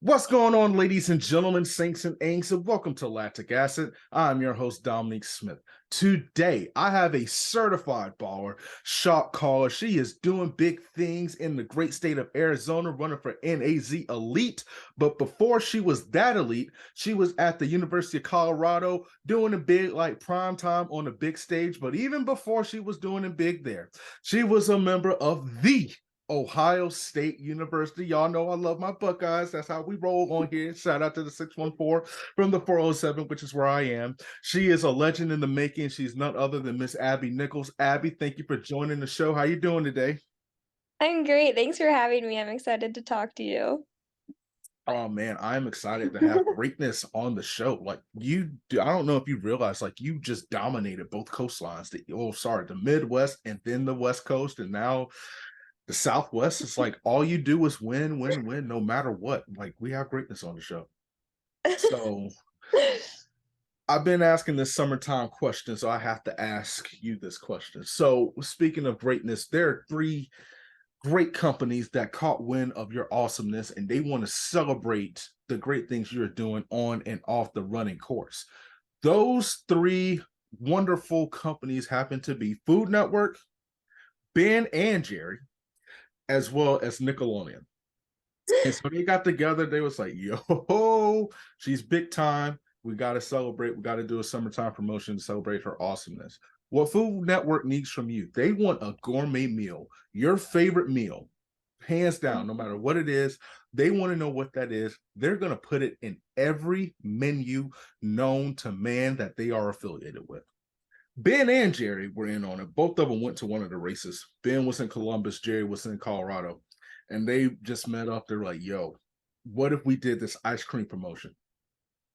What's going on, ladies and gentlemen, saints and ain'ts, and welcome to Lactic Acid. I'm your host, Dominique Smith. Today, I have a certified baller, shot caller. She is doing big things in the great state of Arizona, running for NAZ Elite. But before she was that elite, she was at the University of Colorado doing a big, like prime time on the big stage. But even before she was doing it big there, she was a member of the Ohio State University. Y'all know I love my Buckeyes. That's how we roll on here. Shout out to the 614 from the 407, which is where I am. She is a legend in the making. She's none other than Miss Abby Nichols. Abby, thank you for joining the show. How you doing today? I'm great. Thanks for having me. I'm excited to talk to you. Oh man, I'm excited to have greatness on the show. Like you do, I don't know if you realize, like you just dominated both coastlines. The Midwest and then the West Coast, and now the Southwest. It's like all you do is win, win, win, no matter what. Like we have greatness on the show. So I've been asking this summertime question, so I have to ask you this question. So speaking of greatness, there are three great companies that caught wind of your awesomeness and they want to celebrate the great things you're doing on and off the running course. Those three wonderful companies happen to be Food Network, Ben and Jerry, as well as Nickelodeon. And so they got together. They was like, yo, she's big time. We got to celebrate. We got to do a summertime promotion to celebrate her awesomeness. What Food Network needs from you, they want a gourmet meal, your favorite meal, hands down, no matter what it is. They want to know what that is. They're going to put it in every menu known to man that they are affiliated with. Ben and Jerry were in on it. Both of them went to one of the races. Ben was in Columbus, Jerry was in Colorado. And they just met up. They're like, yo, what if we did this ice cream promotion?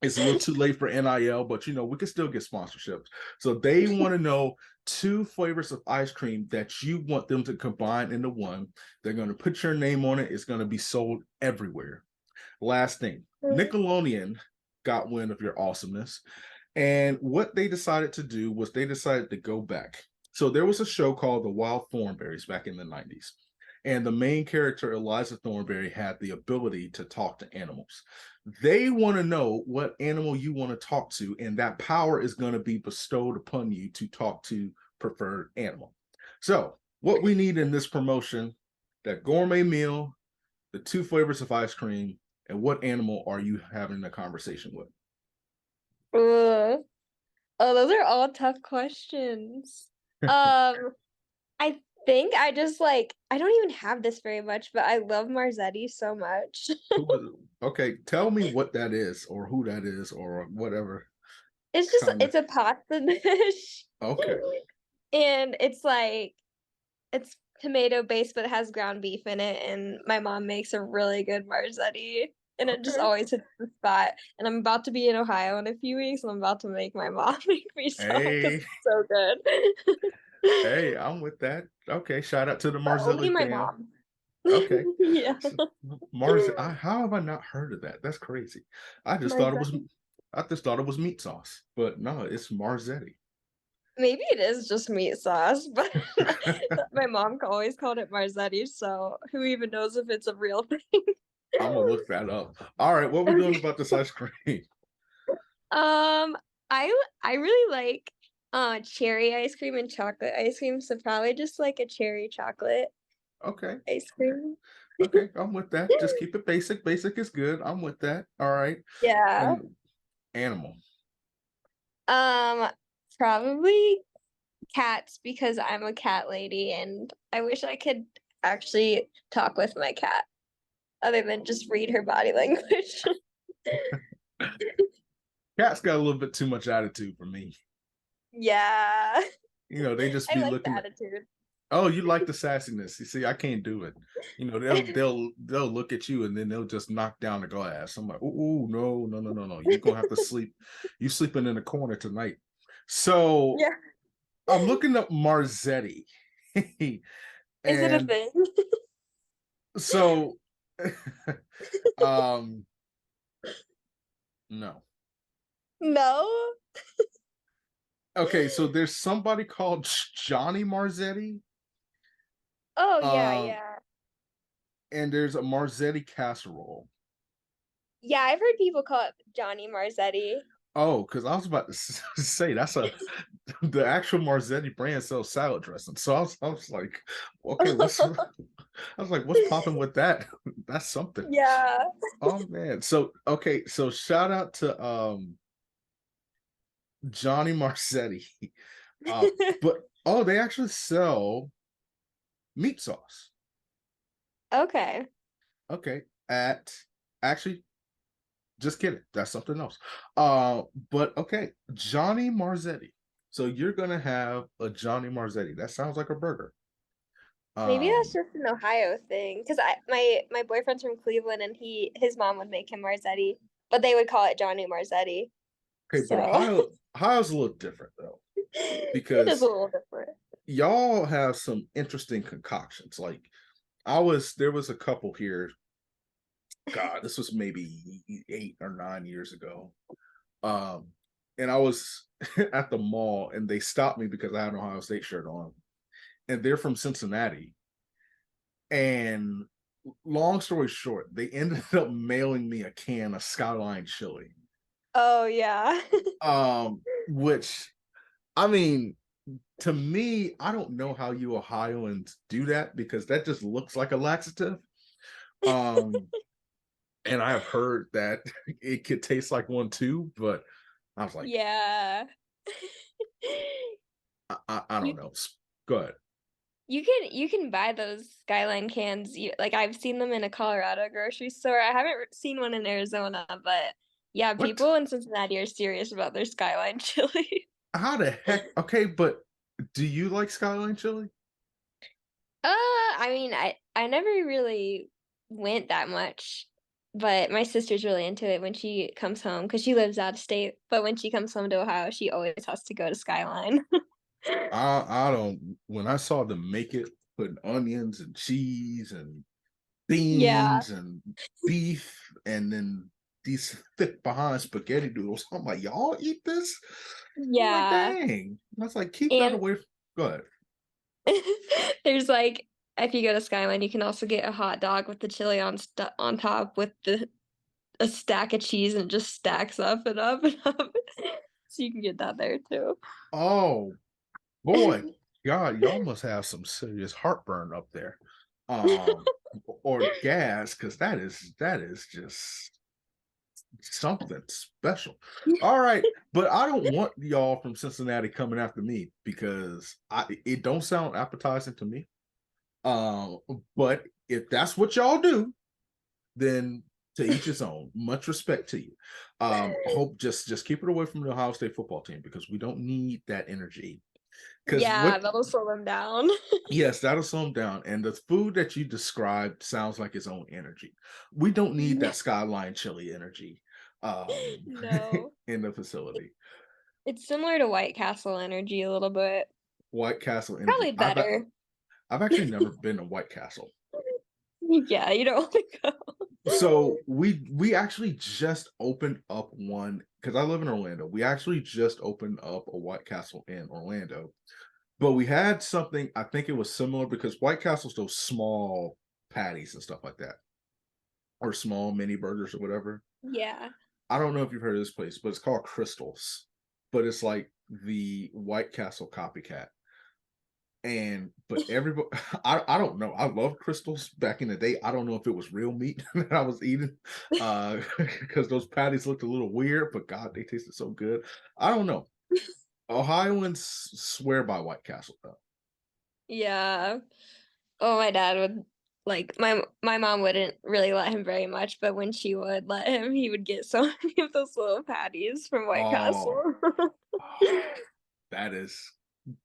It's a little too late for NIL, but we can still get sponsorships. So they want to know two flavors of ice cream that you want them to combine into one. They're going to put your name on it. It's going to be sold everywhere. Last thing, Nickelodeon got wind of your awesomeness. And what they decided to do was they decided to go back. So there was a show called The Wild Thornberrys back in the 90s. And the main character, Eliza Thornberry, had the ability to talk to animals. They want to know what animal you want to talk to, and that power is going to be bestowed upon you to talk to preferred animal. So, what we need in this promotion, that gourmet meal, the two flavors of ice cream, and what animal are you having a conversation with? Ugh. Oh, those are all tough questions. Um, I think I don't even have this very much, but I love Marzetti so much. Okay, tell me what that is, or who that is, or whatever kind of. It's a pasta dish. Okay. And it's tomato based, but it has ground beef in it, and my mom makes a really good Marzetti. And it just Okay. always hits the spot. And I'm about to be in Ohio in a few weeks, and I'm about to make my mom make me some because Hey, it's so good. hey, I'm with that. Okay, shout out to the But only Marzilli my fam. mom. Okay. Yeah. So, how have I not heard of that? That's crazy. I just thought it was Marzetti. I just thought it was meat sauce, but no, it's Marzetti. Maybe it is just meat sauce, but my mom always called it Marzetti, so who even knows if it's a real thing? I'm gonna look that up. All right, what we doing about this ice cream? Um, I really like cherry ice cream and chocolate ice cream, so probably just like a cherry chocolate Okay. ice Okay. cream. Okay, I'm with that. Just keep it basic. Basic is good. I'm with that. All right. Yeah. And animal. Um, Probably cats because I'm a cat lady and I wish I could actually talk with my cat other than just read her body language. Cats got a little bit too much attitude for me. Yeah. They just I be like the looking at, attitude. oh, you like the sassiness. You see, I can't do it. They'll look at you and then they'll just knock down the glass. I'm like, oh no, no, no, no, no. You're gonna have to sleep. You sleeping in the corner tonight. So Yeah. I'm looking up Marzetti. Is it a And thing? so um no. No? Okay, so there's somebody called Johnny Marzetti. Oh, yeah, Um, yeah. and there's a Marzetti casserole. Yeah, I've heard people call it Johnny Marzetti. Oh, because I was about to say that's the actual Marzetti brand sells salad dressing. So I was like, okay, I was like, what's popping with that? That's something. Yeah. Oh man. So okay, so shout out to Johnny Marzetti. Uh, but oh, they actually sell meat sauce. Okay. Okay, at actually, just kidding. That's something else. But okay, Johnny Marzetti. So you're gonna have a Johnny Marzetti. That sounds like a burger. Maybe that's Um, just an Ohio thing. Because my boyfriend's from Cleveland and his mom would make him Marzetti, but they would call it Johnny Marzetti. okay, but So Ohio's a little different though it is a because little different. y'all have some interesting concoctions. Like there was a couple here. God, this was maybe 8 or 9 years ago. Um, and I was at the mall and they stopped me because I had an Ohio State shirt on. And they're from Cincinnati. And long story short, they ended up mailing me a can of Skyline chili. Oh yeah. Which I mean, to me, I don't know how you Ohioans do that because that just looks like a laxative. Um, and I have heard that it could taste like one too, but I was like, Yeah. I You don't know. Go ahead. you can buy those Skyline cans. Like I've seen them in a Colorado grocery store. I haven't seen one in Arizona, but yeah, What? people in Cincinnati are serious about their Skyline chili. How the heck? Okay, but do you like Skyline chili? I mean, I never really went that much, but my sister's really into it when she comes home because she lives out of state. But when she comes home to Ohio, she always has to go to Skyline. I don't. When I saw them make it, putting onions and cheese and Yeah, beans and beef, and then these thick behind spaghetti noodles. I'm like, y'all eat this? I'm like, yeah. dang. I was like, keep that And away. Go ahead. there's like if you go to Skyline, you can also get a hot dog with the chili on top with a stack of cheese and it just stacks up and up and up. So you can get that there too. Oh boy, God, y'all must have some serious heartburn up there, um, or gas, because that is just something special. All right, but I don't want y'all from Cincinnati coming after me because it don't sound appetizing to me. Um, but if that's what y'all do, then to each his own. Much respect to you. Hope just keep it away from the Ohio State football team because we don't need that energy. Because Yeah, what that'll slow them down. Yes, that'll slow them down. And the food that you described sounds like its own energy. We don't need that Skyline chili energy No. in the facility. It's similar to White Castle energy a little bit. White Castle energy. Probably better. I've actually never been to White Castle. Yeah, you don't want to go. So we actually just opened up one because I live in Orlando. We actually just opened up a White Castle in Orlando. But we had something, I think it was similar because White Castle's those small patties and stuff like that, or small mini burgers or whatever. Yeah. I don't know if you've heard of this place, but it's called Crystals. But it's like the White Castle copycat. And but everybody, I don't know. I love Crystals back in the day. I don't know if it was real meat that I was eating, because those patties looked a little weird. But God, they tasted so good. I don't know. Ohioans swear by White Castle though. Yeah. Oh, my dad would like my mom wouldn't really let him very much, but when she would let him, he would get so many of those little patties from White Oh, Castle. that is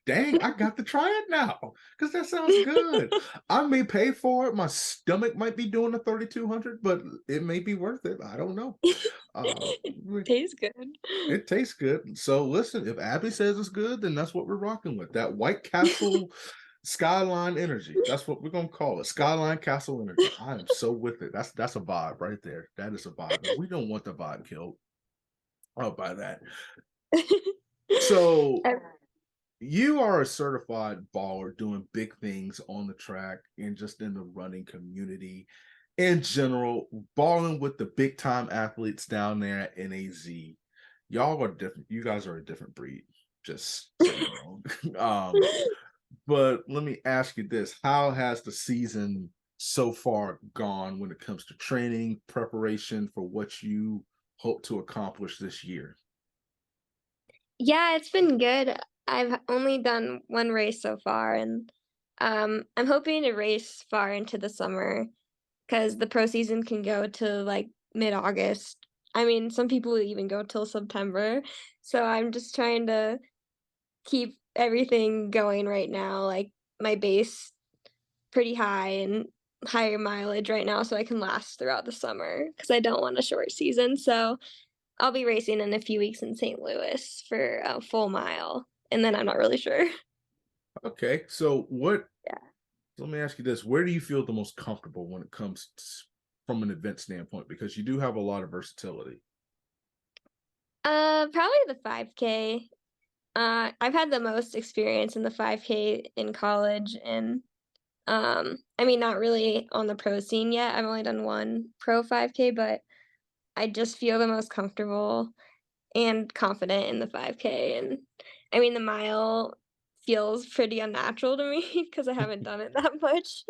dang, I got to try it now because that sounds good. I may pay for it. My stomach might be doing the 3,200, but it may be worth it. I don't know. Uh, Tastes good. it tastes good. So listen, if Abby says it's good, then that's what we're rocking with. That White Castle Skyline Energy. That's what we're gonna call it. Skyline Castle Energy. I am so with it. That's a vibe right there. That is a vibe. And we don't want the vibe killed. I'll buy that. So you are a certified baller doing big things on the track and just in the running community. in general, balling with the big time athletes down there at NAZ, y'all are different. You guys are a different breed. Just so you know. But let me ask you this: how has the season so far gone when it comes to training, preparation for what you hope to accomplish this year? Yeah, it's been good. I've only done one race so far, and I'm hoping to race far into the summer because the pro season can go to like mid-August. I mean, some people even go till September. So I'm just trying to keep everything going right now, like my base pretty high and higher mileage right now so I can last throughout the summer because I don't want a short season. So I'll be racing in a few weeks in St. Louis for a full mile, and then I'm not really sure. Okay, so what? Yeah. Let me ask you this: where do you feel the most comfortable when it comes from an event standpoint? Because you do have a lot of versatility. Probably the 5K. I've had the most experience in the 5K in college, and I mean, not really on the pro scene yet. I've only done one pro 5K, but I just feel the most comfortable and confident in the 5K. And I mean, the mile feels pretty unnatural to me because I haven't done it that much.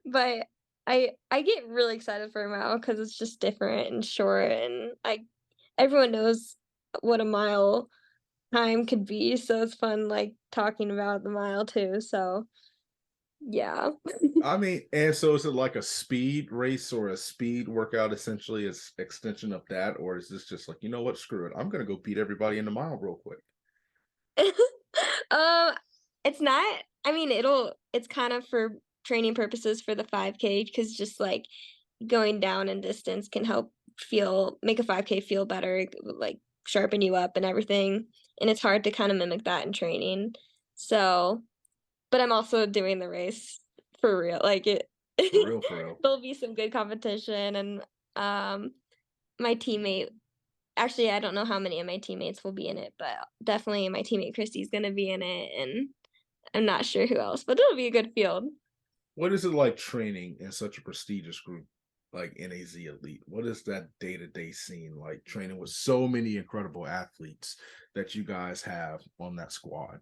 But I get really excited for a mile because it's just different and short, and everyone knows what a mile time could be, so it's fun like talking about the mile too. So yeah. I mean, and so is it like a speed race or a speed workout essentially as extension of that, or is this just like, you know what, screw it, I'm gonna go beat everybody in the mile real quick? Um, it's not I mean, it's kind of for training purposes for the 5K because just, like, going down in distance can help feel make a 5K feel better, like, sharpen you up and everything, and it's hard to kinda mimic that in training. So but I'm also doing the race for real, like, it For real, for real. there'll be some good competition, and, um, my teammate actually, I don't know how many of my teammates will be in it, but definitely my teammate Christy's gonna be in it, and I'm not sure who else, but it'll be a good field. What is it like training in such a prestigious group like NAZ Elite? What is that day-to-day scene like training with so many incredible athletes that you guys have on that squad?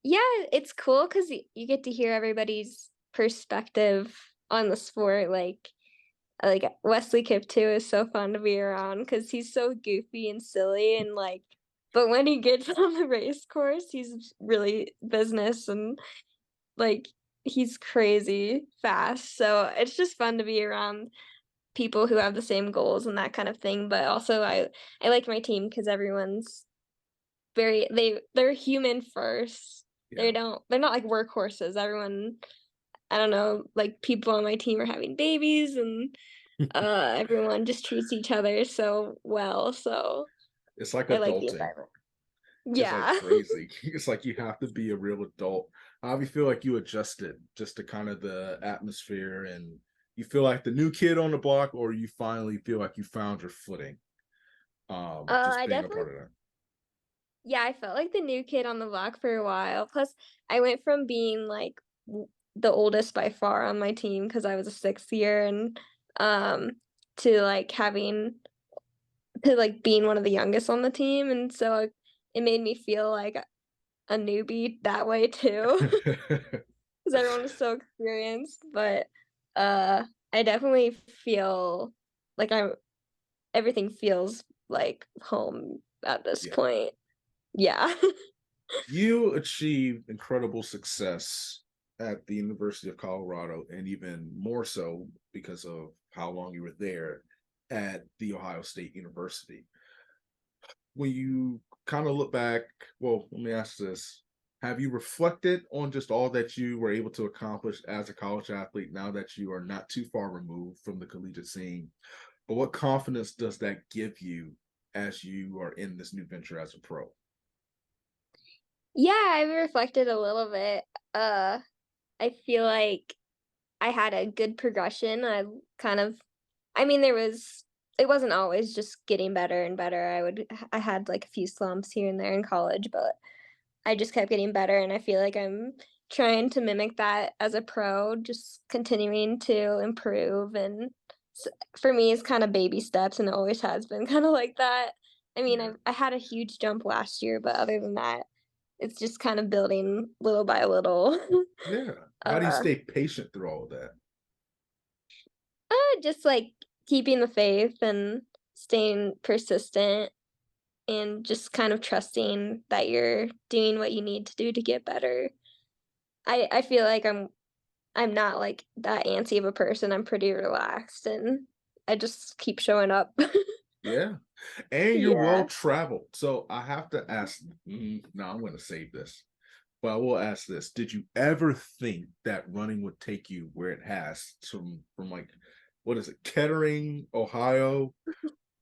Yeah, it's cool 'cause you get to hear everybody's perspective on the sport, like, Wesley Kiptoo is so fun to be around because he's so goofy and silly and, like but when he gets on the race course, he's really business and, like, he's crazy fast, so it's just fun to be around people who have the same goals and that kind of thing, but also I like my team because everyone's they're human first. Yeah. They're not like workhorses. Everyone I don't know, like, people on my team are having babies and, everyone just treats each other so well, so It's like I like the adulting. environment. It's like Yeah. crazy. It's like you have to be a real adult. How do you feel like you adjusted just to kind of the atmosphere and you feel like the new kid on the block, or you finally feel like you found your footing? Just I being a definitely part of that. yeah, I felt like the new kid on the block for a while, plus I went from being, like, the oldest by far on my team because I was a 6th year and, um, to, like, having to, like, being one of the youngest on the team, and so it made me feel like a newbie that way too, because everyone was so experienced, but, I definitely feel like everything feels like home at this Yeah. point. Yeah. You achieved incredible success at the University of Colorado, and even more so because of how long you were there at the Ohio State University. When you kind of look back, well, let me ask this. Have you reflected on just all that you were able to accomplish as a college athlete now that you are not too far removed from the collegiate scene? But what confidence does that give you as you are in this new venture as a pro? Yeah, I've reflected a little bit. I feel like I had a good progression. Kind of I mean, it wasn't always just getting better and better. I had like a few slumps here and there in college, but I just kept getting better and I feel like I'm trying to mimic that as a pro, just continuing to improve, and for me, it's kind of baby steps, and it always has been kind of like that. I mean, Yeah. I had a huge jump last year, but other than that, it's just kind of building little by little. Yeah. How do you uh, stay patient through all of that? just like keeping the faith and staying persistent and just kind of trusting that you're doing what you need to do to get better. I feel like I'm not like that antsy of a person. I'm pretty relaxed and I just keep showing up. Yeah. And you're well Yeah. traveled. So I have to ask, no, I'm going to save this. But I will ask this. Did you ever think that running would take you where it has from like, what is it, Kettering, Ohio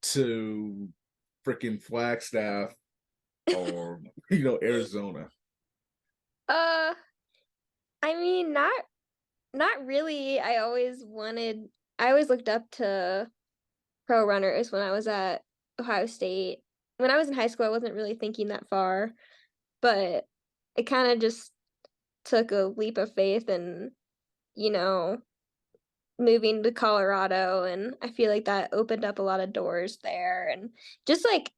to freaking Flagstaff or, Arizona? Uh, I mean, not really. I always looked up to pro runners when I was at Ohio State. When I was in high school, I wasn't really thinking that far, but it kind of just took a leap of faith and, you know, moving to Colorado, and I feel like that opened up a lot of doors there, and just like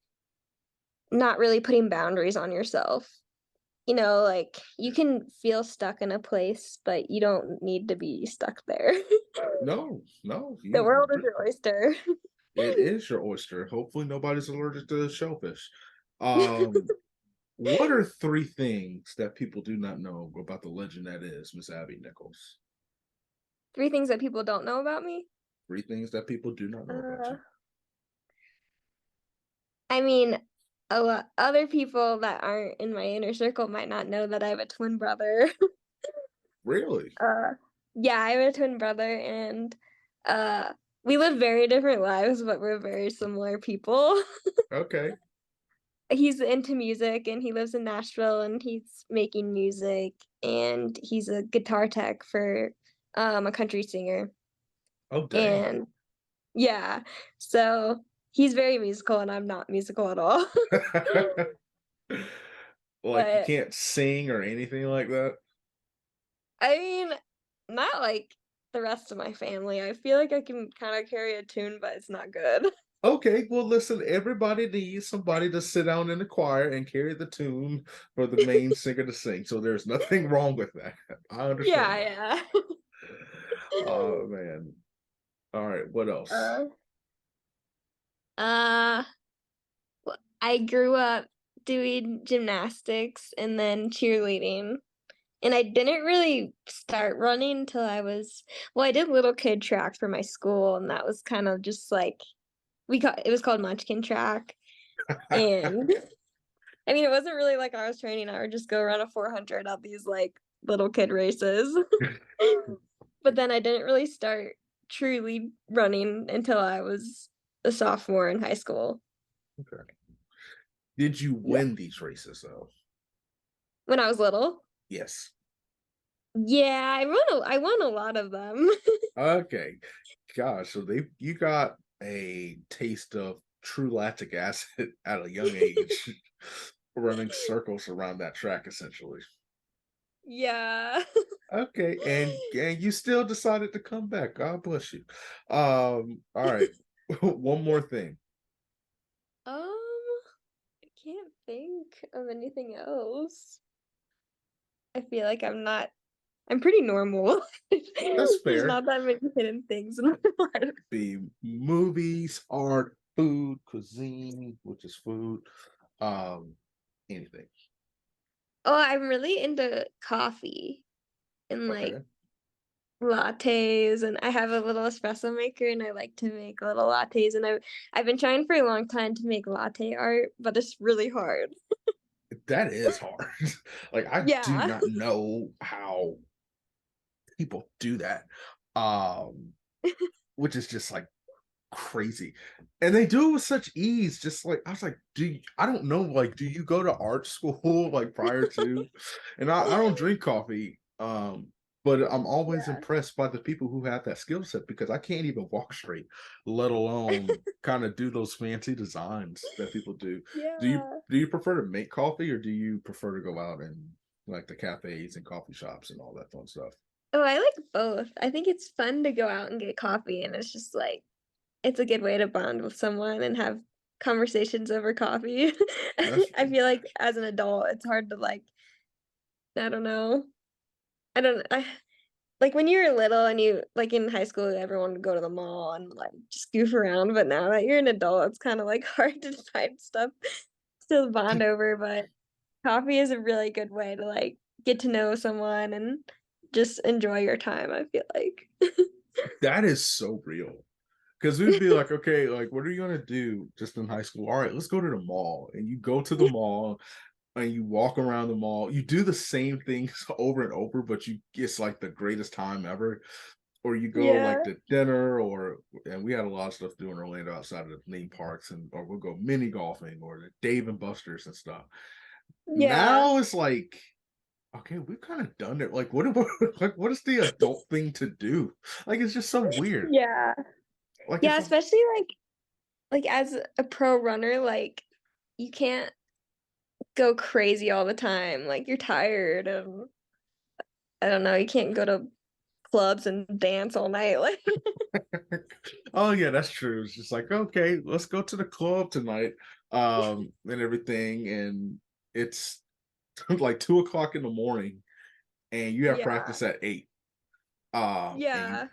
not really putting boundaries on yourself. Like you can feel stuck in a place, but you don't need to be stuck there. No, no, The you world is your oyster. it is your oyster. Hopefully nobody's allergic to shellfish. Um, what are three things that people do not know about the legend that is Miss Abby Nichols? Three things that people don't know about me. Three things that people do not know about Uh, you. I mean, a lot other people that aren't in my inner circle might not know that I have a twin brother. Really? Uh, yeah, I have a twin brother, and uh, we live very different lives, but we're very similar people. Okay. He's into music, and he lives in Nashville, and he's making music, and he's a guitar tech for a country singer. Oh, dang. And yeah, so he's very musical, and I'm not musical at all. Like you But can't sing or anything like that? I mean, not like the rest of my family. I feel like I can kind of carry a tune, but it's not good. Okay, well, listen, everybody needs somebody to sit down in the choir and carry the tune for the main singer to sing. So there's nothing wrong with that. I understand Yeah, that. yeah. Oh, man. All right, what else? Uh, uh, I grew up doing gymnastics and then cheerleading. And I didn't really start running until I did little kid track for my school, and that was kind of just like it was called Munchkin track. And I mean, it wasn't really like I was training. I would just go run a 400 at these like little kid races. But then I didn't really start truly running until I was a sophomore in high school. Okay. Did you Yeah. win these races though? When I was little. Yes. Yeah, I won a lot of them. Okay. Gosh, so you got a taste of true lactic acid at a young age, running circles around that track essentially. Yeah. Okay, and you still decided to come back. God bless you. All right. One more thing. I can't think of anything else. I feel like I'm pretty normal. That's There's fair. not that many hidden things in my life. Be movies, art, food, cuisine, which is food, um, anything. Oh, I'm really into coffee and like Okay. lattes, and I have a little espresso maker, and I like to make little lattes, and I've been trying for a long time to make latte art, but it's really hard. That is hard. Like I do Yeah. not know how people do that. Um, which is just like crazy. And they do it with such ease. Just like I was like, I don't know, like, do you go to art school like prior to? And I don't drink coffee. But I'm always Yeah. impressed by the people who have that skill set because I can't even walk straight, let alone kind of do those fancy designs that people do. Do you Yeah. do you prefer to make coffee or do you prefer to go out and like the cafes and coffee shops and all that fun stuff? Oh, I like both. I think it's fun to go out and get coffee, and it's just like it's a good way to bond with someone and have conversations over coffee. That's I feel like as an adult, it's hard to like, I don't know. I don't I like when you were little and you like in high school, everyone would go to the mall and like just goof around. But now that you're an adult, it's kind of like hard to find stuff to bond over. But coffee is a really good way to like get to know someone and just enjoy your time, I feel like. that is so real. Because we'd be like, okay, like, what are you gonna do just in high school? All right, let's go to the mall. And you go to the mall and you walk around the mall. You do the same things over and over, but it's like the greatest time ever. Or you go Yeah, like to dinner, and we had a lot of stuff to do in Orlando outside of the theme parks, or we'll go mini golfing or the Dave and Buster's and stuff. yeah, Now it's like, okay, we've kind of done it. Like, like, what is the adult thing to do? Like, it's just so weird. yeah. Like, Yeah, it's especially like as a pro runner, like you can't go crazy all the time. Like you're tired of I don't know, you can't go to clubs and dance all night. Like oh yeah, that's true. It's just like, okay, let's go to the club tonight, and everything, and it's like 2 o'clock in the morning, and you have yeah. practice at 8. And you Yeah.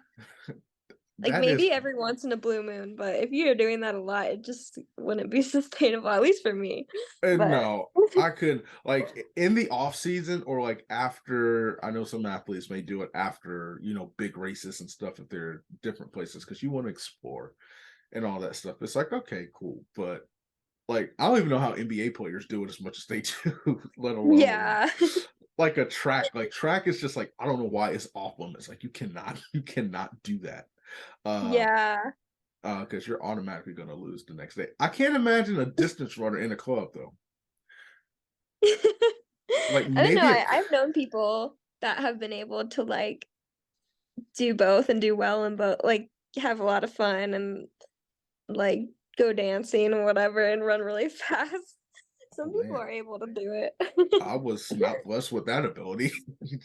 Like that is maybe every once in a blue moon, but if you're doing that a lot, it just wouldn't be sustainable, at least for me. But no, I could like in the off season or like after. I know some athletes may do it after big races and stuff if they're different places because you want to explore and all that stuff. It's like okay, cool, but like I don't even know how NBA players do it as much as they do, let alone yeah. like a track. Like track is just like I don't know why it's off limits. Like you cannot do that. Uh Yeah. because you're automatically gonna lose the next day. I can't imagine a distance runner in a club though. Like I don't know. maybe a I've known people that have been able to like do both and do well in both, like have a lot of fun and like go dancing or whatever and run really fast. oh Some people man, are able to do it. I was not blessed with that ability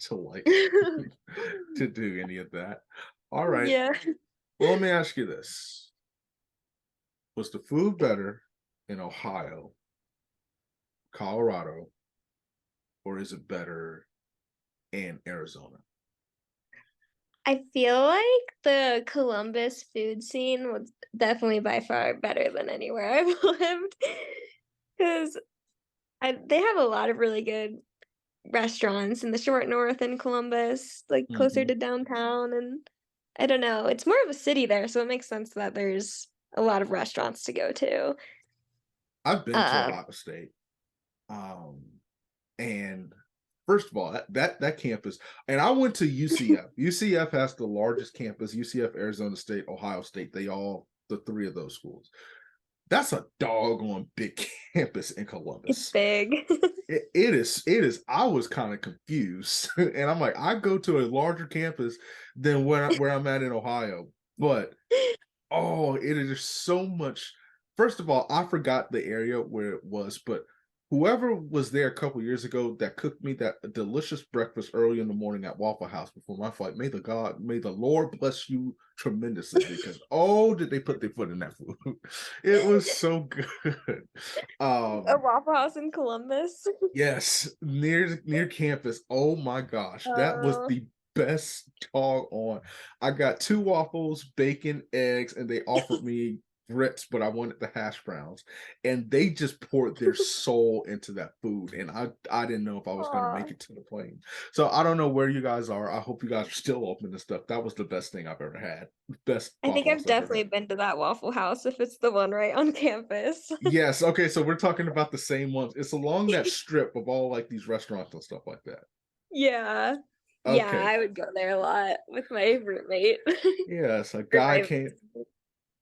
to like to do any of that. All right. Yeah. Well, let me ask you this. Was the food better in Ohio, Colorado, or is it better in Arizona? I feel like the Columbus food scene was definitely by far better than anywhere I've lived because they have a lot of really good restaurants in the short north in Columbus, like closer Hmm. to downtown. And I don't know, it's more of a city there, so it makes sense that there's a lot of restaurants to go to. I've been to Um, Ohio State. Um, and first of all, that campus, and I went to UCF. UCF has the largest campus. UCF, Arizona State, Ohio State. The three of those schools. That's a doggone big campus in it's Columbus. big. It is. It is. I was kind of confused, and I'm like, I go to a larger campus than where I'm at in Ohio, but oh, it is so much. First of all, I forgot the area where it was, but whoever was there a couple years ago that cooked me that delicious breakfast early in the morning at Waffle House before my flight, may the Lord bless you tremendously because oh, did they put their foot in that food? It was so good. A Um, Waffle House in Columbus. yes, near campus. Oh my gosh, that was Oh, the best dog on. I got 2 waffles, bacon, eggs, and they offered me grits, but I wanted the hash browns. And they just poured their soul into that food. And I didn't know if I was gonna aw. make it to the plane. So I don't know where you guys are. I hope you guys are still open and stuff. That was the best thing I've ever had. Best I think Waffle I've House I've ever definitely had. been to that Waffle House if it's the one right on campus. Yes, okay, so we're talking about the same ones. It's along that strip of all like these restaurants and stuff like that. Yeah. Yeah, Okay. I would go there a lot with my roommate Yes, or my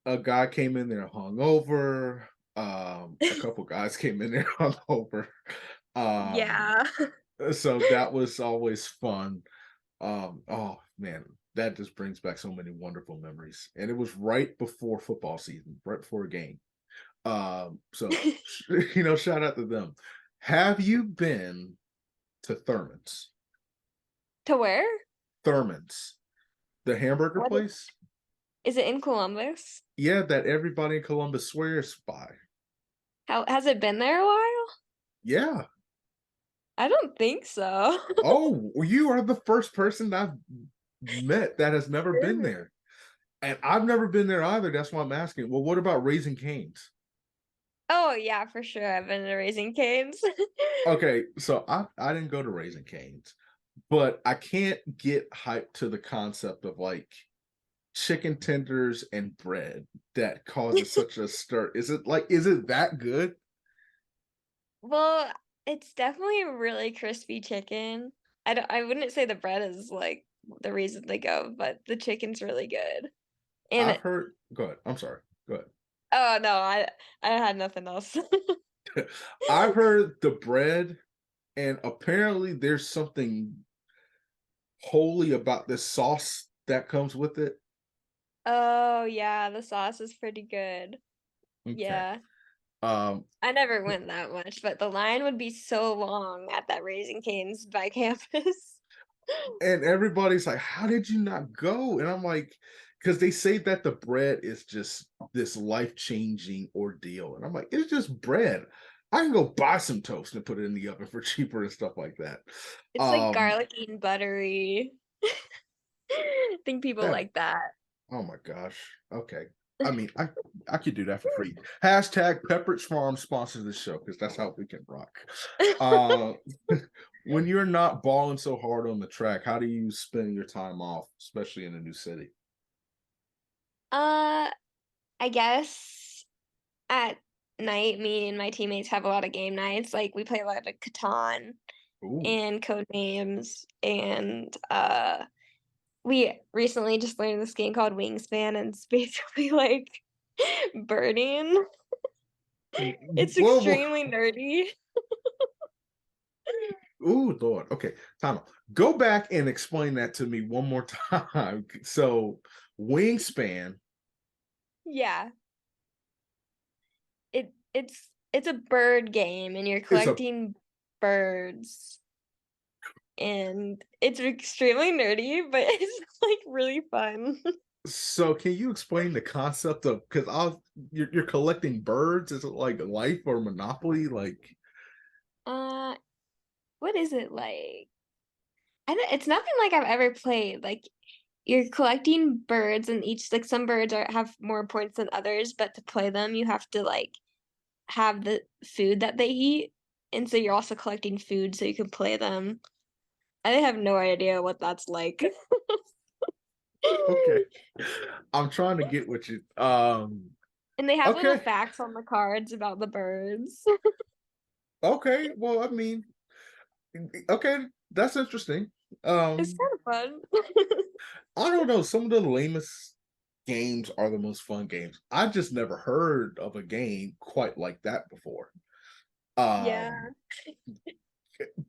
a guy came in there hungover. A couple guys came in there hungover. Um, Yeah. so that was always fun. Oh man, that just brings back so many wonderful memories. And it was right before football season, right before a game. So shout out to them. Have you been to Thurman's. To where? Thurman's, the hamburger What place. is it in Columbus? Yeah, that everybody in Columbus swears by. How has it been there a while? Yeah. I don't think so. Oh, you are the first person I've met that has never been Really? there. And I've never been there either. That's why I'm asking. Well, what about Raising Cane's? Oh yeah, for sure. I've been to Raising Cane's. Okay, so I didn't go to Raising Cane's, but I can't get hyped to the concept of like chicken tenders and bread that causes such a stir. Is it that good? Well, it's definitely a really crispy chicken. I wouldn't say the bread is like the reason they go, but the chicken's really good. I've And heard. Go ahead. I'm sorry. Go ahead. oh no, I had nothing else. I've heard the bread, and apparently there's something holy about this sauce that comes with it. Oh yeah, the sauce is pretty good. Okay. Yeah. Um, I never went that much, but the line would be so long at that Raising Cane's by campus. and everybody's like, "How did you not go?" And I'm like, because they say that the bread is just this life-changing ordeal, and I'm like, it's just bread. I can go buy some toast and put it in the oven for cheaper and stuff like that. It's like Um, garlicky and buttery. I think people that like that. Oh my gosh. Okay. I mean, I could do that for free. Hashtag Pepperidge Farm sponsors the show because that's how we can rock. Uh, when you're not balling so hard on the track, how do you spend your time off, especially in a new city? Uh, I guess at night, me and my teammates have a lot of game nights. Like we play a lot of Catan Ooh, and code names, and we recently just learned this game called Wingspan, and it's basically like birding. It's whoa. extremely nerdy. Ooh, Lord. Okay, time out. Go back and explain that to me one more time. So, wingspan Yeah, it's a bird game, and you're is a collecting birds, and it's extremely nerdy, but it's like really fun. So can you explain the concept of because I'll you're collecting birds? Is it like life or Monopoly? Like, Uh, what is it like? It's nothing like I've ever played. Like you're collecting birds, and each like some birds are have more points than others, but to play them, you have to like have the food that they eat, and so you're also collecting food so you can play them. I have no idea what that's like. okay, I'm trying to get what you And they have little okay, facts on the cards about the birds. okay. Well, I mean, okay, that's interesting. It's Um, kind of fun. I don't know. Some of the lamest games are the most fun games. I just never heard of a game quite like that before. Yeah. Um,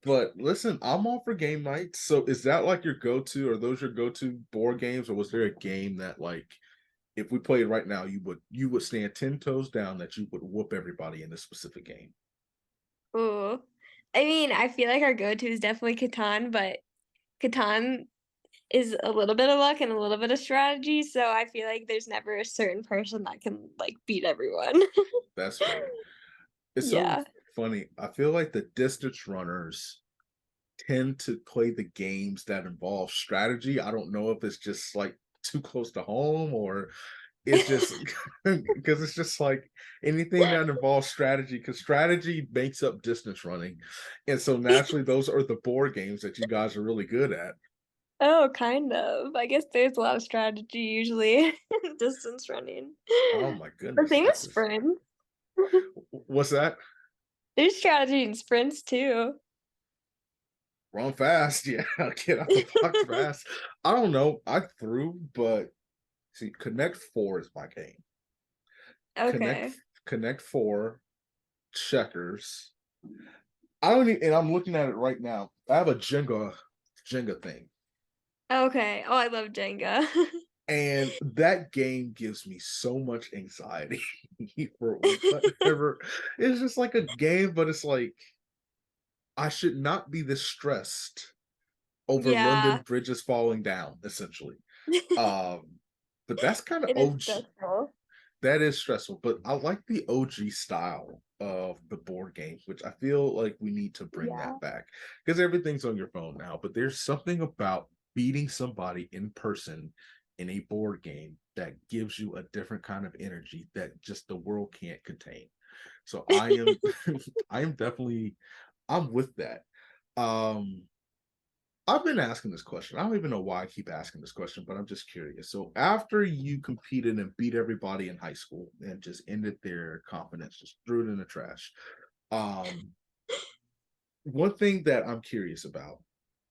But listen, I'm all for game nights. So is that like your go-to? Are those your go-to board games, or was there a game that like if we played right now, you would stand 10 toes down that you would whoop everybody in this specific game? Ooh. I mean, I feel like our go-to is definitely Catan, but Catan is a little bit of luck and a little bit of strategy, so I feel like there's never a certain person that can like beat everyone. That's fair. It's so Yeah. funny. I feel like the distance runners tend to play the games that involve strategy. I don't know if it's just like too close to home or it's just because it's just like anything that involves strategy, because strategy makes up distance running. And so naturally, those are the board games that you guys are really good at. Oh, kind of. I guess there's a lot of strategy usually in distance running. Oh my The goodness same with gracious. sprint. What's that? There's strategy in sprints too. Run fast. Yeah, get out the box fast. I don't know. I threw, but see, Connect Four is my game. Connect Okay. Connect Four, checkers. I don't even, and I'm looking at it right now. I have a Jenga thing. Okay. Oh, I love Jenga. And that game gives me so much anxiety for whatever. It's just like a game, but it's like I should not be this stressed over London Yeah. bridges falling down, essentially. Um, but that's kind of It is OG. stressful. That is stressful, but I like the OG style of the board game, which I feel like we need to bring Yeah. that back because everything's on your phone now. But there's something about beating somebody in person in a board game that gives you a different kind of energy that just the world can't contain. So I am, I am definitely, I'm with that. Um, I've been asking this question. I don't even know why I keep asking this question, but I'm just curious. So after you competed and beat everybody in high school and just ended their confidence, just threw it in the trash. Um, one thing that I'm curious about,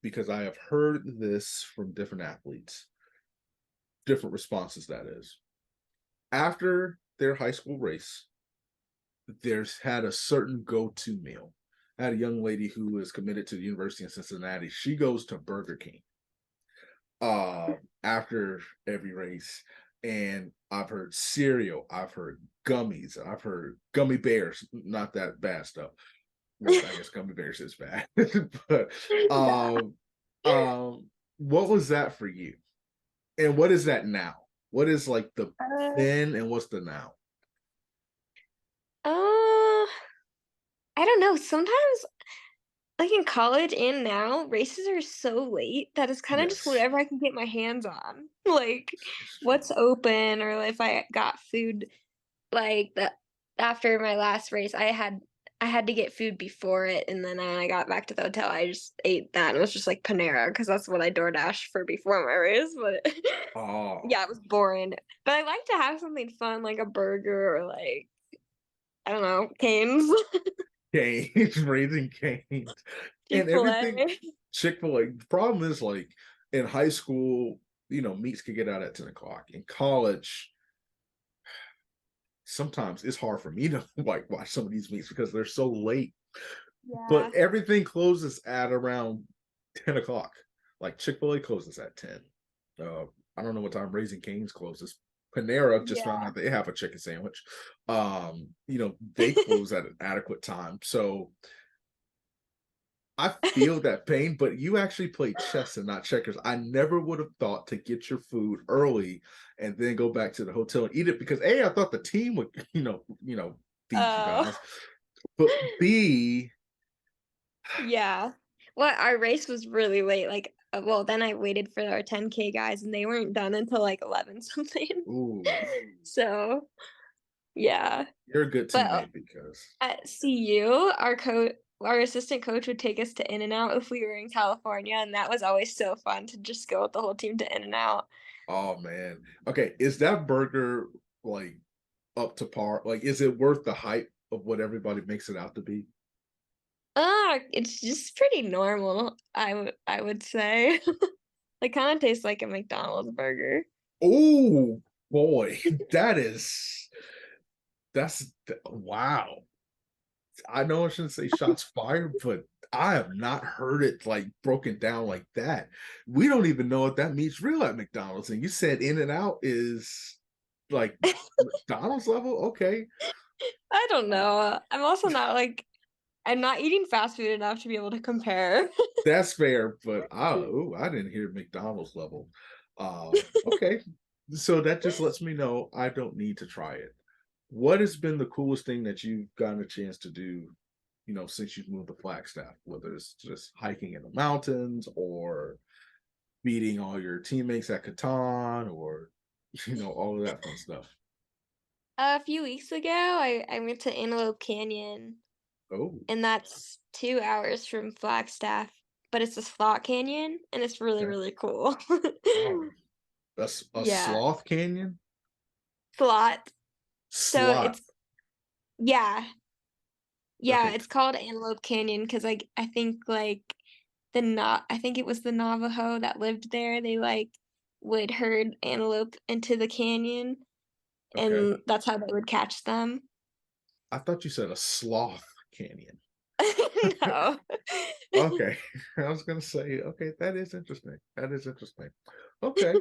because I have heard this from different athletes, different responses that is. After their high school race, there's had a certain go-to meal. I had a young lady who is committed to the University of Cincinnati. She goes to Burger King after every race. And I've heard cereal, I've heard gummies, I've heard gummy bears, not that bad stuff. Well, I guess gummy bears is bad. But Yeah. um what was that for you? And what is that now? What is like the Uh, then and what's the now? uh, I don't know. Sometimes, like in college and now, races are so late that it's kind of just Yes, whatever I can get my hands on. Like, it's true. what's open, or if I got food like that after my last race, I had to get food before it, and then when I got back to the hotel, I just ate that, and it was just like Panera because that's what I DoorDash for before my race. But Oh, yeah, it was boring. But I like to have something fun, like a burger or like I don't know, Canes, Canes, Raising Canes, and everything. Chick-fil-A. Chick-fil-A. The problem is like in high school, meets could get out at 10 o'clock. In college, sometimes it's hard for me to like watch some of these meets because they're so late. Yeah. But everything closes at around 10 o'clock. Like Chick-fil-A closes at 10. Uh, I don't know what time Raising Cane's closes. Panera just found Yeah. out they have a chicken sandwich. They close at an adequate time. So I feel that pain, but you actually play chess and not checkers. I never would have thought to get your food early and then go back to the hotel and eat it because A, I thought the team would, feed you Oh, guys. But B, yeah. Well, our race was really late. Like, well, then I waited for our 10K guys, and they weren't done until like 11 something. ooh, So, yeah. you're a good But teammate because at CU, our assistant coach would take us to In and Out if we were in California, and that was always so fun to just go with the whole team to In and Out. oh man. Okay, is that burger like up to par? Like, is it worth the hype of what everybody makes it out to be? It's just pretty normal, I would say. It kinda tastes like a McDonald's burger. Oh boy, that is wow. I know I shouldn't say shots fired, but I have not heard it like broken down like that. We don't even know if that meat's real at McDonald's. And you said In and Out is like McDonald's level? Okay. I don't Uh, know. I'm not eating fast food enough to be able to compare. that's fair, but I didn't hear McDonald's level. Okay. So that just lets me know I don't need to try it. What has been the coolest thing that you've gotten a chance to do, since you've moved to Flagstaff, whether it's just hiking in the mountains or beating all your teammates at Catan or, all of that fun stuff? A few weeks ago, I went to Antelope Canyon, Oh, and that's 2 hours from Flagstaff, but it's a slot canyon, and it's really, okay. really cool. Oh, that's a Yeah, sloth canyon? slot. So Slot. it's yeah. Yeah, Okay. it's called Antelope Canyon because I think, like, I think it was the Navajo that lived there, they, like, would herd antelope into the canyon, Okay. and that's how they would catch them. I thought you said a sloth canyon. No. Okay. I was gonna say, okay, that is interesting. That is interesting. Okay.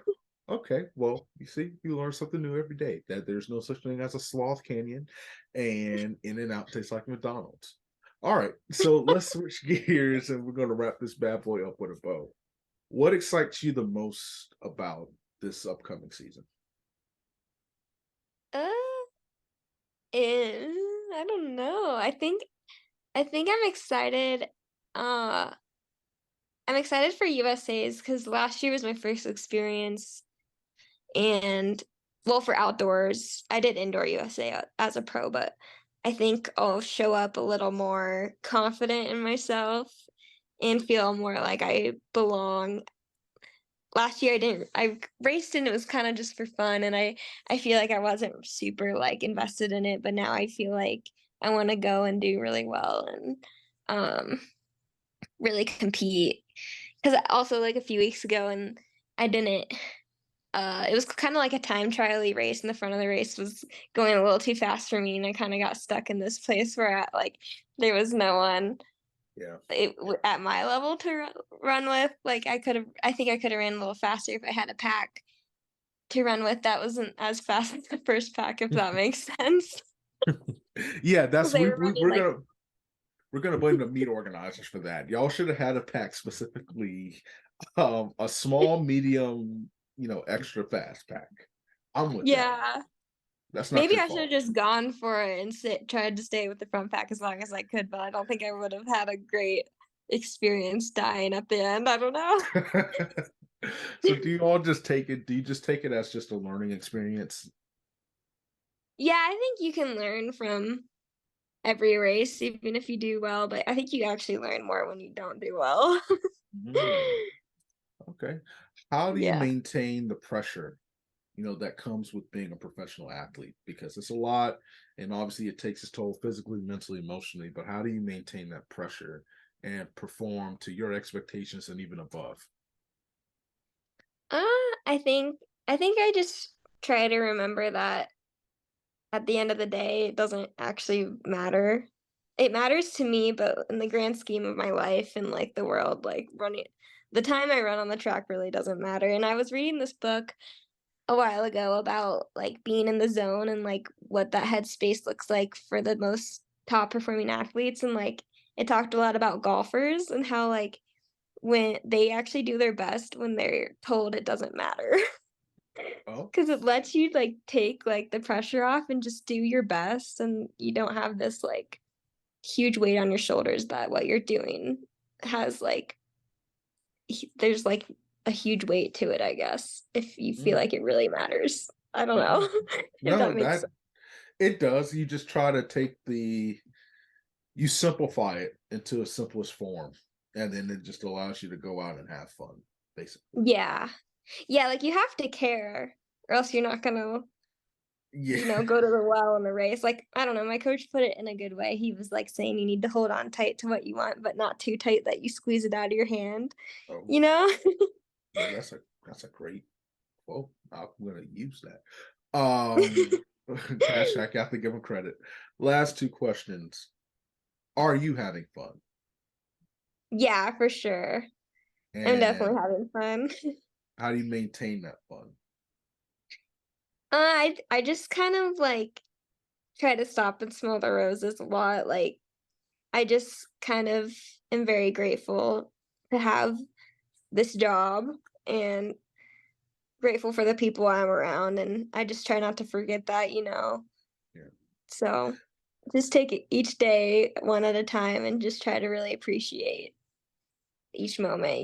Okay. Well, you see, you learn something new every day. That there's no such thing as a sloth canyon, and In and Out tastes like McDonald's. All right, so let's switch gears and we're going to wrap this bad boy up with a bow. What excites you the most about this upcoming season? Uh, I don't know. I think I'm excited. Uh, I'm excited for USA's because last year was my first experience, and well, for outdoors, I did indoor USA as a pro, but I think I'll show up a little more confident in myself and feel more like I belong. Last year I raced and it was kind of just for fun, and I feel like I wasn't super like invested in it, but now I feel like I want to go and do really well and um really compete. Because also like a few weeks ago, and I didn't it was kind of like a time trial race, and the front of the race was going a little too fast for me, and I kind of got stuck in this place where like there was no one Yeah. at my level to run with. Like I think I could have ran a little faster if I had a pack to run with that wasn't as fast as the first pack, if that makes sense. Yeah, 'Cause that's they were running like, we're gonna blame the meet organizers for that. Y'all should have had a pack specifically, a small, medium, extra fast pack. I'm with that. yeah. That's not Maybe your I should have fault. just gone for it and tried to stay with the front pack as long as I could, but I don't think I would have had a great experience dying at the end. I don't know. So do you all just take it? Do you just take it as just a learning experience? Yeah, I think you can learn from every race, even if you do well, but I think you actually learn more when you don't do well. Mm, okay. How do you Yeah. maintain the pressure, that comes with being a professional athlete? Because it's a lot, and obviously it takes its toll physically, mentally, emotionally. But how do you maintain that pressure and perform to your expectations and even above? Uh, I think I just try to remember that at the end of the day, it doesn't actually matter. It matters to me, but in the grand scheme of my life and like the world, like running the time I run on the track really doesn't matter. And I was reading this book a while ago about like being in the zone and like what that headspace looks like for the most top performing athletes. And like it talked a lot about golfers and how like when they actually do their best when they're told it doesn't matter. Oh, 'Cause it lets you, like, take, like, the pressure off and just do your best, and you don't have this, like, huge weight on your shoulders that what you're doing has, like there's, like, a huge weight to it, I guess, if you feel mm, like it really matters. I don't okay. know if No, that makes that sense. it does. You just try to you simplify it into a simplest form, and then it just allows you to go out and have fun, basically. Yeah. Yeah, like, you have to care, or else you're not gonna, Yeah. go to the well in the race. Like, I don't know, my coach put it in a good way. He was, like, saying you need to hold on tight to what you want, but not too tight that you squeeze it out of your hand, Oh, you know? yeah, that's a great quote. I'm gonna use that. Hashtag have to give him credit. Last two questions. Are you having fun? Yeah, for sure. I'm definitely And having fun. how do you maintain that fun? I just kind of, like, try to stop and smell the roses a lot, like, I just kind of am very grateful to have this job and grateful for the people I'm around, and I just try not to forget that. Yeah. So, just take it each day one at a time and just try to really appreciate each moment.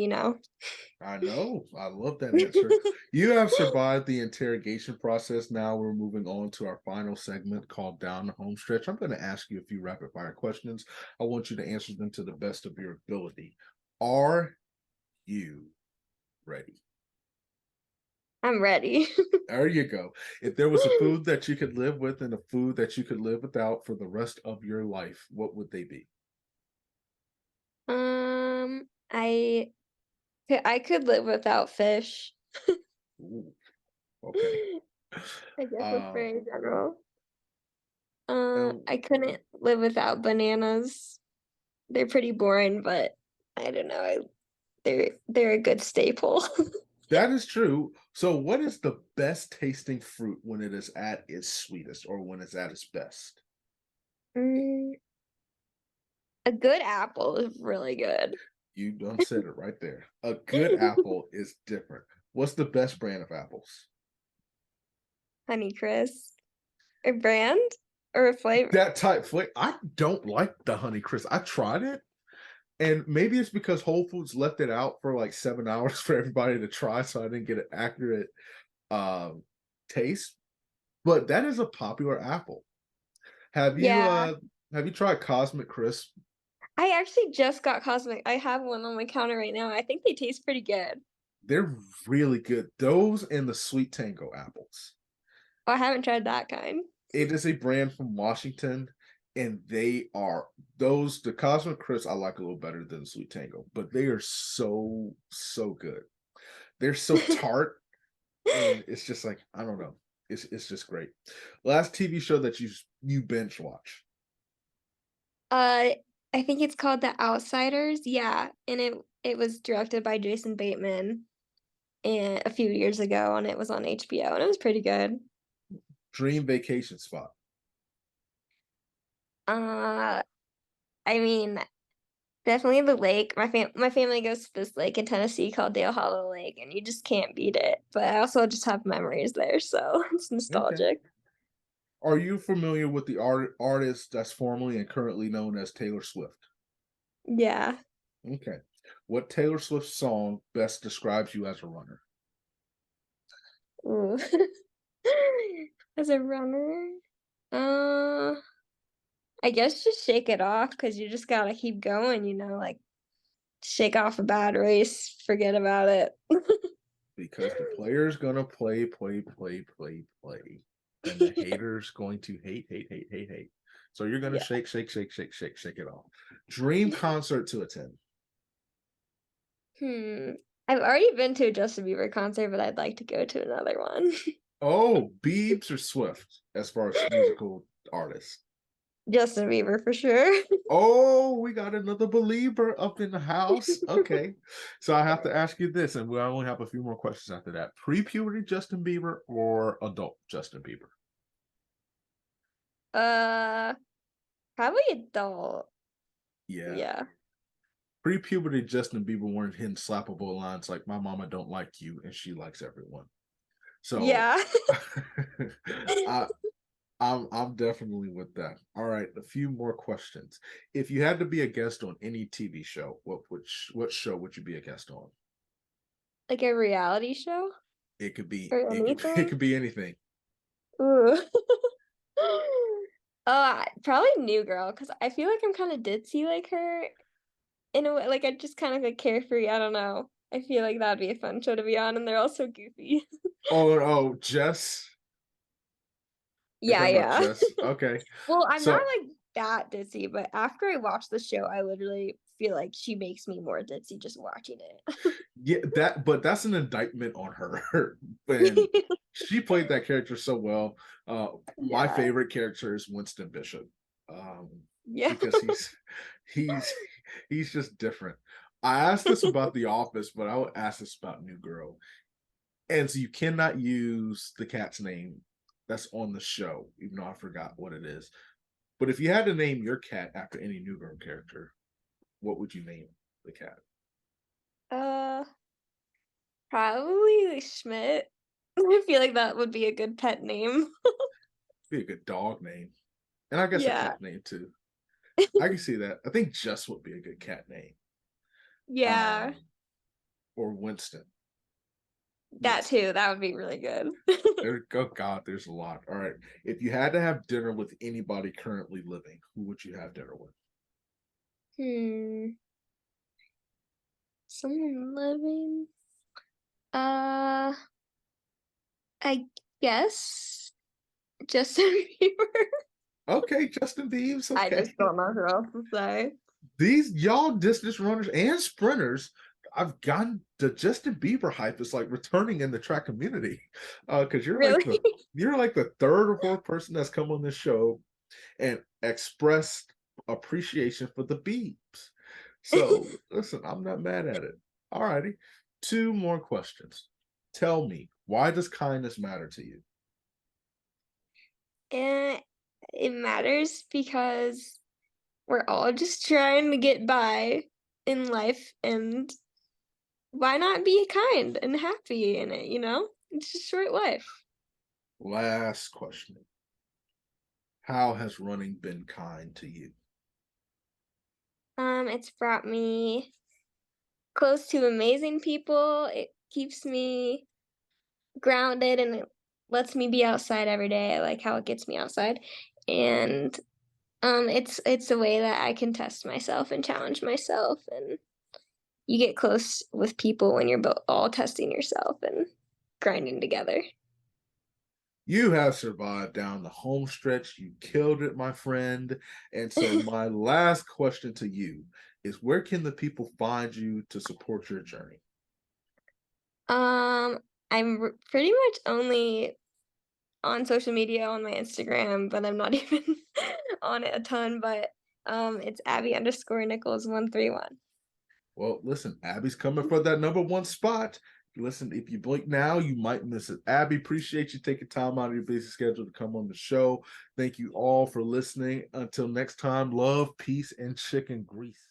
I know. I love that answer. You have survived the interrogation process. Now we're moving on to our final segment called Down the Home Stretch. I'm going to ask you a few rapid fire questions. I want you to answer them to the best of your ability. Are you ready? I'm ready. There you go. If there was a food that you could live with and a food that you could live without for the rest of your life, what would they be? I could live without fish. Ooh, okay. I guess that's Uh, very general. and I couldn't live without bananas. They're pretty boring, but I don't know. They're a good staple. that is true. So, what is the best tasting fruit when it is at its sweetest or when it's at its best? Mm, A good apple is really good. You done said it right there. A good apple is different. What's the best brand of apples? Honeycrisp. A brand or a flavor? That type flavor. I don't like the Honeycrisp. I tried it, and maybe it's because Whole Foods left it out for like 7 hours for everybody to try, so I didn't get an accurate um, taste. But that is a popular apple. Have you Yeah. uh have you tried Cosmic Crisp? I actually just got Cosmic. I have one on my counter right now. I think they taste pretty good. They're really good. Those and the Sweet Tango apples. Oh, I haven't tried that kind. It is a brand from Washington, and they are those the Cosmic Crisp I like a little better than Sweet Tango, but they are so good. They're so tart, and it's just like I don't know. It's just great. Last TV show that you binge watch. Uh, I think it's called The Outsiders. Yeah, and it was directed by Jason Bateman and a few years ago, and it was on HBO, and it was pretty good. Dream vacation spot. Uh, I mean, definitely the lake. My family goes to this lake in Tennessee called Dale Hollow Lake, and you just can't beat it. But I also just have memories there, so it's Okay. nostalgic. Are you familiar with the artist that's formerly and currently known as Taylor Swift? Yeah. Okay. What Taylor Swift song best describes you as a runner? Ooh. As a runner, uh, I guess just shake it off because you just gotta keep going, like shake off a bad race, forget about it. Because the player's gonna play, and the hater's going to hate. So you're gonna Yeah. shake it off. Dream concert to attend. Hmm. I've already been to a Justin Bieber concert, but I'd like to go to another one. Oh, Biebs or Swift as far as musical artists. Justin Bieber for sure. Oh, we got another believer up in the house. Okay. So I have to ask you this, and we only have a few more questions after that. Pre-puberty Justin Bieber or adult Justin Bieber? Uh, Probably adult. Yeah. Yeah. Pre-puberty Justin Bieber weren't hitting slappable lines like "My mama don't like you and she likes everyone." So Yeah. I I'm definitely with that. All right, a few more questions. If you had to be a guest on any TV show, what show would you be a guest on? Like a reality show It could be or it could it anything? could be anything. Ooh. Probably New Girl, because I feel like I'm kinda ditzy like her in a way, like, I just kind of, like, carefree, I don't know. I feel like that'd be a fun show to be on, and they're also goofy. Oh, Jess. You're Yeah, talking about yeah. Jess. Okay. Well, I'm not, So like, that ditzy, but after I watch the show, I literally feel like she makes me more ditzy just watching it. yeah, that's an indictment on her. And she played that character so well. My Yeah. favorite character is Winston Bishop. Um, Yeah. because he's he's just different. I asked this about The Office, but I would ask this about New Girl. And so you cannot use the cat's name that's on the show, even though I forgot what it is. But if you had to name your cat after any New Girl character, what would you name the cat? Uh, Probably Schmidt. I feel like that would be a good pet name. Be a good dog name. And I guess a Yeah. cat name too. I can see that. I think Jess would be a good cat name. Yeah. Um, or Winston. That Winston. too, that would be really good. Oh God, there's a lot. All right. If you had to have dinner with anybody currently living, who would you have dinner with? Hmm. Someone living? Uh, I guess Justin Bieber. Okay, Justin Biebs. I Okay. just don't know who else to say. These y'all distance runners and sprinters, I've gotten the Justin Bieber hype is like returning in the track community. Because Really? you're like the third or fourth person that's come on this show and expressed appreciation for the Biebs. So listen, I'm not mad at it. All righty. Two more questions. Tell me, why does kindness matter to you? And it matters because We're all just trying to get by in life, and why not be kind and happy in it, you know? It's a short life. Last question. How has running been kind to you? It's brought me close to amazing people. It keeps me grounded and it lets me be outside every day. I like how it gets me outside. And it's a way that I can test myself and challenge myself, and you get close with people when you're all testing yourself and grinding together. You have survived down the home stretch. You killed it, my friend. And so, my last question to you is, where can the people find you to support your journey? Um, pretty much only on social media on my Instagram, but I'm not even on it a ton. But it's Abby_Nichols 131. Well, listen, Abby's coming for that number one spot. Listen, if you blink now, you might miss it. Abby, appreciate you taking time out of your busy schedule to come on the show. Thank you all for listening. Until next time, love, peace, and chicken grease.